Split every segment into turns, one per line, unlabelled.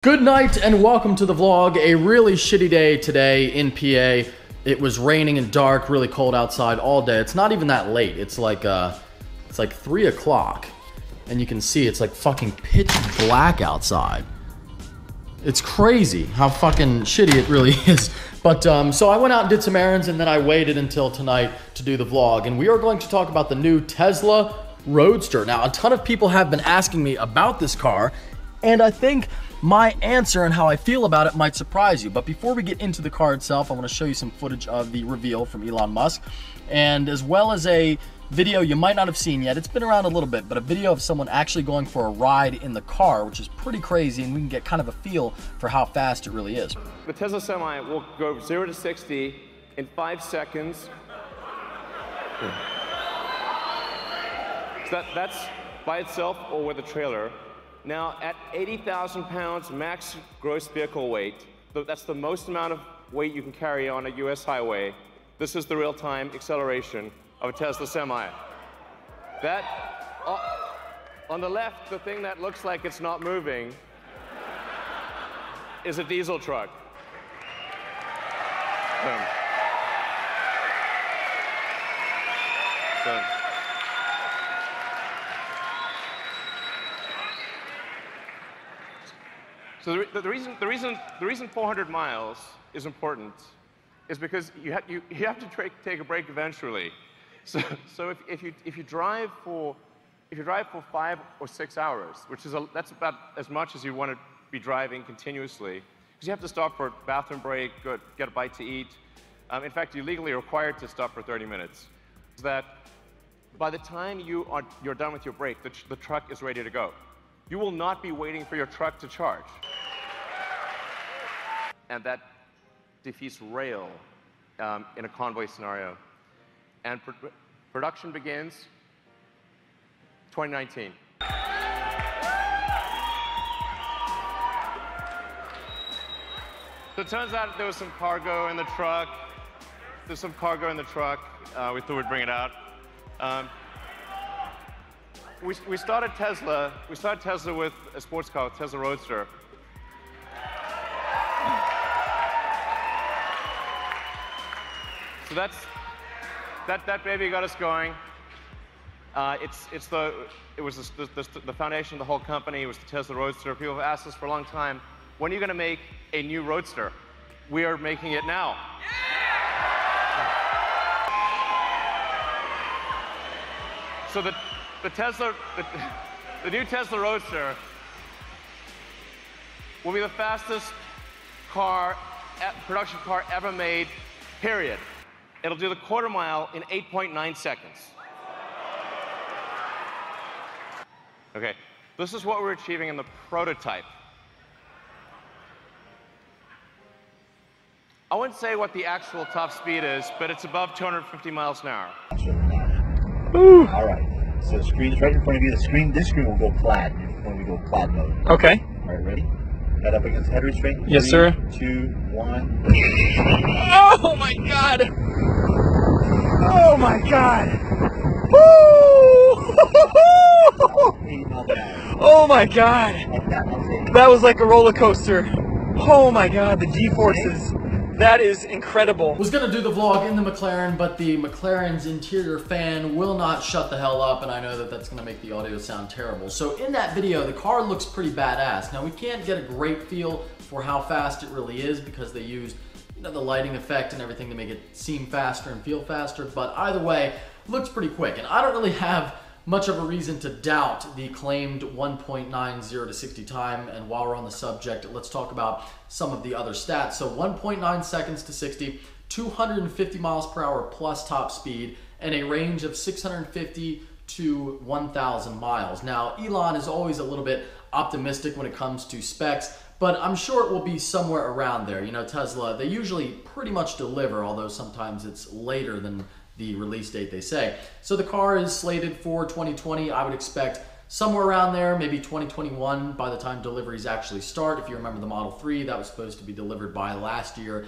Good night and welcome to the vlog. A really shitty day today in PA. It was raining and dark, really cold outside all day. It's not even that late. It's like 3 o'clock and you can see it's like fucking pitch black outside. It's crazy how fucking shitty it really is. But so I went out and did some errands and then I waited until tonight to do the vlog. And we are going to talk about the new Tesla Roadster. Now, a ton of people have been asking me about this car, and I think my answer and how I feel about it might surprise you. But before we get into the car itself, I want to show you some footage of the reveal from Elon Musk, and as well as a video you might not have seen yet. It's been around a little bit, but a video of someone actually going for a ride in the car, which is pretty crazy, and we can get kind of a feel for how fast it really is.
The Tesla Semi will go 0 to 60 in 5 seconds. So that's by itself or with a trailer. Now, at 80,000 pounds max gross vehicle weight, that's the most amount of weight you can carry on a US highway. This is the real-time acceleration of a Tesla Semi. That, on the left, the thing that looks like it's not moving is a diesel truck. Boom. Boom. So the reason 400 miles is important is because you have to take a break eventually. So if you drive for 5 or 6 hours, that's about as much as you want to be driving continuously, because you have to stop for a bathroom break, get a bite to eat. In fact, you're legally required to stop for 30 minutes. So that by the time you're done with your break, the truck is ready to go. You will not be waiting for your truck to charge. And that defeats rail in a convoy scenario. And production begins 2019. So it turns out there was some cargo in the truck. There's some cargo in the truck. We thought we'd bring it out. We started Tesla with a sports car, Tesla Roadster. So that baby got us going. It was the foundation of the whole company. It was the Tesla Roadster. People have asked us for a long time, when are you going to make a new Roadster? We are making it now. So the new Tesla Roadster will be the fastest production car ever made, period. It'll do the quarter mile in 8.9 seconds. Okay, this is what we're achieving in the prototype. I wouldn't say what the actual top speed is, but it's above 250 miles an hour.
Ooh. All right. So the screen's right in front of you. This screen will go flat when we go quad mode.
Okay.
All right, ready? Head up against head restraint.
Yes, sir.
2, 1.
Oh my God! Oh my God! Woo! Oh my God! That was like a roller coaster. Oh my God, the G-forces. That is incredible. Was gonna do the vlog in the McLaren, but the McLaren's interior fan will not shut the hell up, and I know that that's gonna make the audio sound terrible. So in that video, the car looks pretty badass. Now we can't get a great feel for how fast it really is because they used, you know, the lighting effect and everything to make it seem faster and feel faster, but either way, it looks pretty quick. And I don't really have much of a reason to doubt the claimed 1.90 to 60 time. And while we're on the subject, let's talk about some of the other stats. So 1.9 seconds to 60, 250 miles per hour plus top speed, and a range of 650 to 1,000 miles. Now, Elon is always a little bit optimistic when it comes to specs, but I'm sure it will be somewhere around there. You know, Tesla, they usually pretty much deliver, although sometimes it's later than the release date they say. So the car is slated for 2020. I would expect somewhere around there, maybe 2021 by the time deliveries actually start. If you remember the Model 3, that was supposed to be delivered by last year.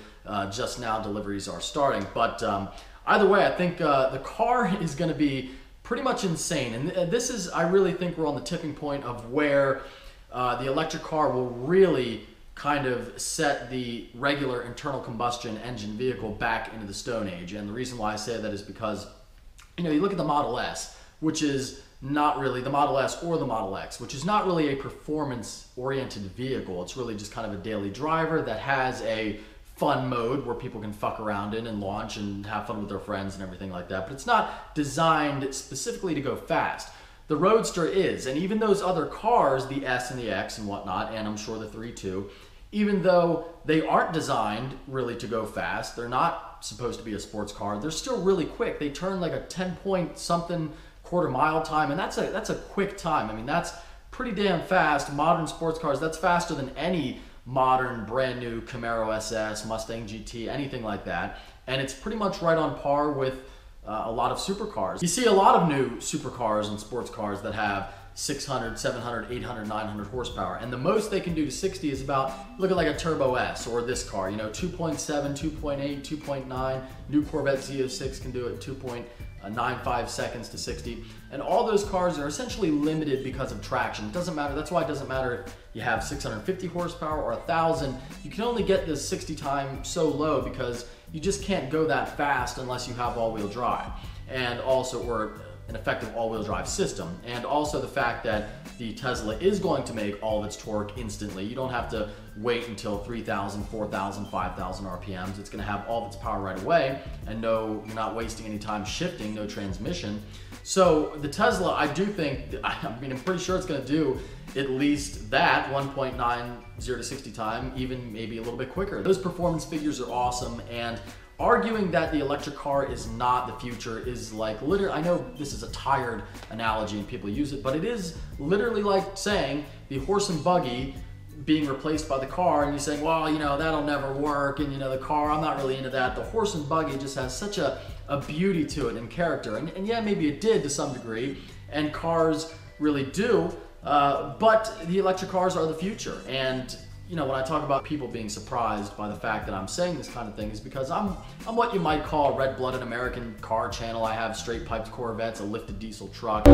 Just now deliveries are starting. But either way, I think the car is gonna be pretty much insane. And this is, I really think we're on the tipping point of where the electric car will really kind of set the regular internal combustion engine vehicle back into the Stone Age. And the reason why I say that is because, you know, you look at the Model S, which is not really the Model S or the Model X, which is not really a performance-oriented vehicle. It's really just kind of a daily driver that has a fun mode where people can fuck around in and launch and have fun with their friends and everything like that. But it's not designed specifically to go fast. The Roadster is, and even those other cars, the S and the X and whatnot, and I'm sure the 3 too, even though they aren't designed really to go fast, they're not supposed to be a sports car, they're still really quick. They turn like a 10-point-something quarter-mile time, and that's a quick time. I mean, that's pretty damn fast. Modern sports cars, that's faster than any modern brand new Camaro SS, Mustang GT, anything like that. And it's pretty much right on par with a lot of supercars. You see a lot of new supercars and sports cars that have 600, 700, 800, 900 horsepower. And the most they can do to 60 is about, look at like a Turbo S or this car, you know, 2.7, 2.8, 2.9. New Corvette Z06 can do it 2.95 seconds to 60. And all those cars are essentially limited because of traction. It doesn't matter. That's why it doesn't matter if you have 650 horsepower or 1,000. You can only get this 60 time so low because you just can't go that fast unless you have all-wheel drive, and also, or an effective all-wheel drive system. And also the fact that the Tesla is going to make all of its torque instantly. You don't have to wait until 3,000, 4,000, 5,000 RPMs. It's going to have all of its power right away, and no, you're not wasting any time shifting, no transmission. So the Tesla, I do think, I mean, I'm pretty sure it's going to do at least that 1.90 to 60 time, even maybe a little bit quicker. Those performance figures are awesome, and arguing that the electric car is not the future is like literally, I know this is a tired analogy and people use it, but it is literally like saying the horse and buggy being replaced by the car, and you saying, well, you know, that'll never work, and you know, the car, I'm not really into that. The horse and buggy just has such a beauty to it and character, and yeah, maybe it did to some degree, and cars really do, but the electric cars are the future. And you know, when I talk about people being surprised by the fact that I'm saying this kind of thing, is because I'm what you might call a red-blooded American car channel. I have straight-piped Corvettes, a lifted diesel truck.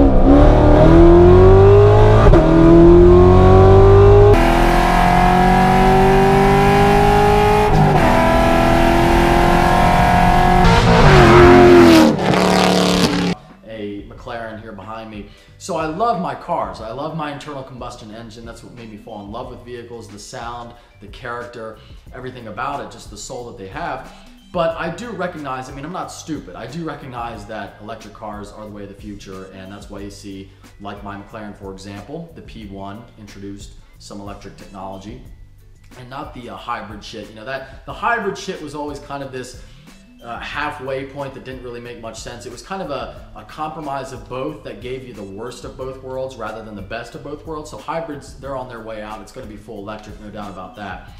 Here behind me. So I love my cars. I love my internal combustion engine. That's what made me fall in love with vehicles, the sound, the character, everything about it, just the soul that they have. But I do recognize, I mean, I'm not stupid. I do recognize that electric cars are the way of the future, and that's why you see, like my McLaren, for example, the P1 introduced some electric technology, and not the hybrid shit. You know, that the hybrid shit was always kind of this halfway point that didn't really make much sense. It was kind of a compromise of both that gave you the worst of both worlds rather than the best of both worlds. So hybrids, they're on their way out. It's going to be full electric, no doubt about that.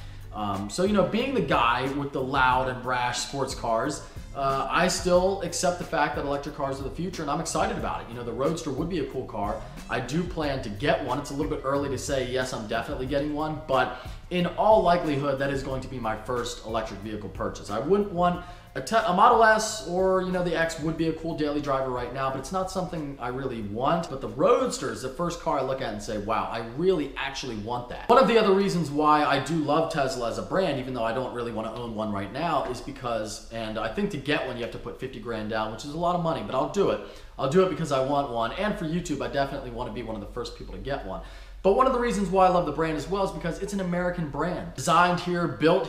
So, you know, being the guy with the loud and brash sports cars, I still accept the fact that electric cars are the future, and I'm excited about it. You know, the Roadster would be a cool car. I do plan to get one. It's a little bit early to say, yes, I'm definitely getting one, but in all likelihood, that is going to be my first electric vehicle purchase. I wouldn't want a Model S, or you know, the X would be a cool daily driver right now, but it's not something I really want. But the Roadster is the first car I look at and say, wow, I really actually want that. One of the other reasons why I do love Tesla as a brand, even though I don't really want to own one right now, is because, and I think to get one you have to put 50 grand down, which is a lot of money, but I'll do it. I'll do it because I want one, and for YouTube, I definitely want to be one of the first people to get one. But one of the reasons why I love the brand as well is because it's an American brand. Designed here, built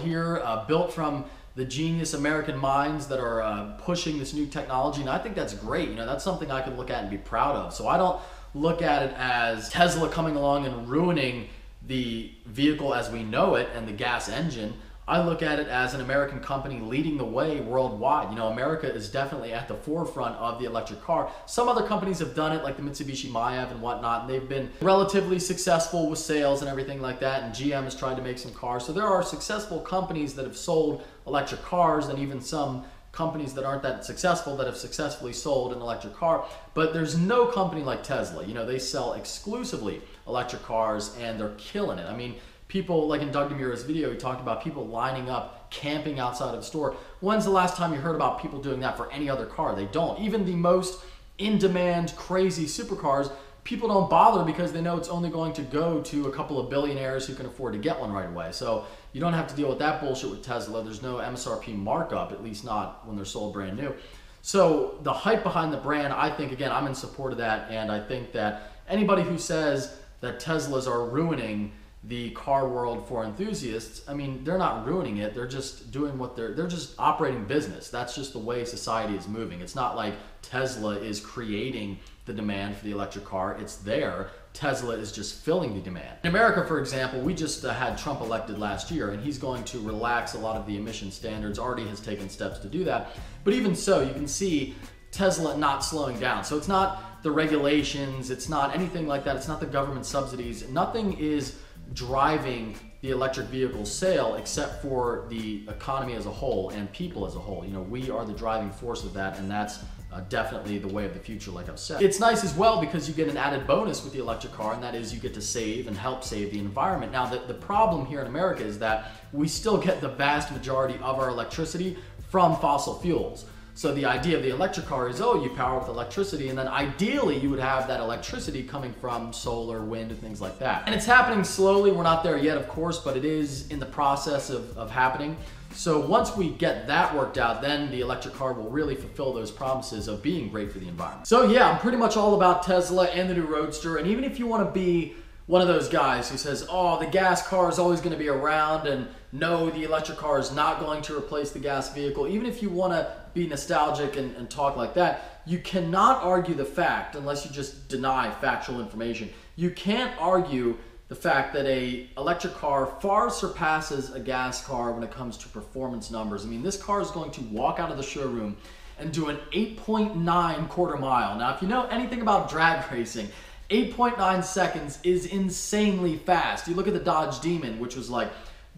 from the genius American minds that are pushing this new technology, and I think that's great. You know, that's something I can look at and be proud of. So I don't look at it as Tesla coming along and ruining the vehicle as we know it and the gas engine. I look at it as an American company leading the way worldwide. You know, America is definitely at the forefront of the electric car. Some other companies have done it, like the Mitsubishi Maiev and whatnot, and they've been relatively successful with sales and everything like that, and GM has tried to make some cars. So there are successful companies that have sold electric cars, and even some companies that aren't that successful that have successfully sold an electric car. But there's no company like Tesla. You know, they sell exclusively electric cars, and they're killing it. I mean, people, like in Doug DeMura's video, he talked about people lining up, camping outside of the store. When's the last time you heard about people doing that for any other car? They don't. Even the most in-demand, crazy supercars people don't bother because they know it's only going to go to a couple of billionaires who can afford to get one right away. So you don't have to deal with that bullshit with Tesla. There's no MSRP markup, at least not when they're sold brand new. So the hype behind the brand, I think, again, I'm in support of that, and I think that anybody who says that Teslas are ruining the car world for enthusiasts, I mean, they're not ruining it. They're just doing what they're just operating business. That's just the way society is moving. It's not like Tesla is creating the demand for the electric car. It's there. Tesla is just filling the demand. In America, for example, we just had Trump elected last year, and he's going to relax a lot of the emission standards, already has taken steps to do that. But even so, you can see Tesla not slowing down. So it's not the regulations, it's not anything like that, it's not the government subsidies. Nothing is driving the electric vehicle sale except for the economy as a whole and people as a whole. You know, we are the driving force of that, and that's definitely the way of the future, like I've said. It's nice as well because you get an added bonus with the electric car, and that is you get to save and help save the environment. Now, the problem here in America is that we still get the vast majority of our electricity from fossil fuels. So the idea of the electric car is, oh, you power with electricity, and then ideally you would have that electricity coming from solar, wind, and things like that. And it's happening slowly. We're not there yet, of course, but it is in the process of happening. So once we get that worked out, then the electric car will really fulfill those promises of being great for the environment. So yeah, I'm pretty much all about Tesla and the new Roadster. And even if you want to be one of those guys who says, oh, the gas car is always going to be around, and no, the electric car is not going to replace the gas vehicle, even if you want to be nostalgic and talk like that, you cannot argue the fact, unless you just deny factual information, you can't argue the fact that a electric car far surpasses a gas car when it comes to performance numbers. I mean, this car is going to walk out of the showroom and do an 8.9 quarter mile. Now, if you know anything about drag racing, 8.9 seconds is insanely fast. You look at the Dodge Demon, which was like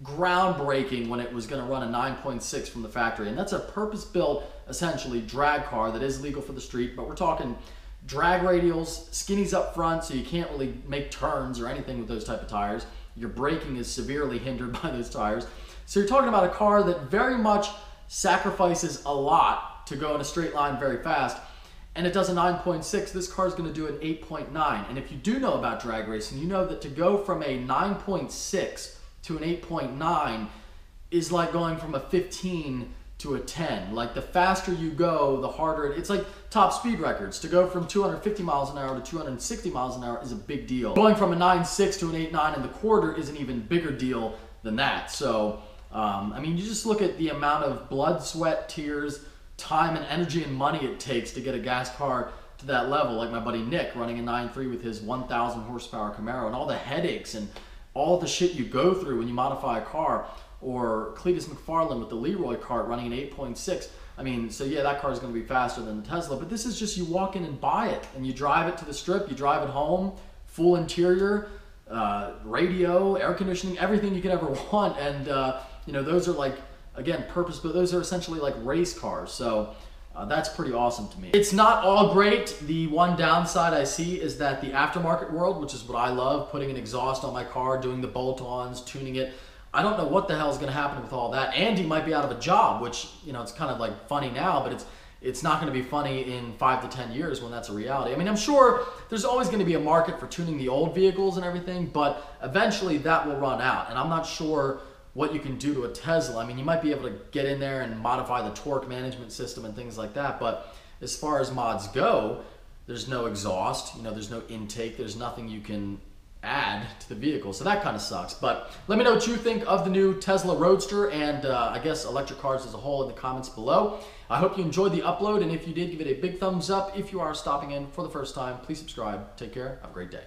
groundbreaking when it was going to run a 9.6 from the factory, and that's a purpose-built, essentially, drag car that is legal for the street, but we're talking drag radials, skinnies up front, so you can't really make turns or anything with those type of tires. Your braking is severely hindered by those tires. So you're talking about a car that very much sacrifices a lot to go in a straight line very fast, and it does a 9.6. This car is going to do an 8.9. And if you do know about drag racing, you know that to go from a 9.6 to an 8.9 is like going from a 15 to a 10. Like, the faster you go, the harder it's like top speed records. To go from 250 miles an hour to 260 miles an hour is a big deal. Going from a 9.6 to an 8.9 in the quarter is an even bigger deal than that. So, I mean, you just look at the amount of blood, sweat, tears, time and energy and money it takes to get a gas car to that level, like my buddy Nick running a 9.3 with his 1,000 horsepower Camaro, and all the headaches and all the shit you go through when you modify a car, or Cletus McFarland with the Leroy kart running an 8.6. I mean, so yeah, that car is going to be faster than the Tesla, but this is just, you walk in and buy it, and you drive it to the strip, you drive it home, full interior, radio, air conditioning, everything you could ever want, and you know, those are like, again, purpose-built. Those are essentially like race cars, so that's pretty awesome to me. It's not all great. The one downside I see is that the aftermarket world, which is what I love, putting an exhaust on my car, doing the bolt-ons, tuning it, I don't know what the hell is going to happen with all that. Andy might be out of a job, which, you know, it's kind of like funny now, but it's not going to be funny in 5 to 10 years when that's a reality. I mean, I'm sure there's always going to be a market for tuning the old vehicles and everything, but eventually that will run out, and I'm not sure what you can do to a Tesla. I mean, you might be able to get in there and modify the torque management system and things like that, but as far as mods go, there's no exhaust, you know, there's no intake, there's nothing you can add to the vehicle, so that kind of sucks. But let me know what you think of the new Tesla Roadster and I guess electric cars as a whole in the comments below. I hope you enjoyed the upload, and if you did, give it a big thumbs up. If you are stopping in for the first time, please subscribe. Take care. Have a great day.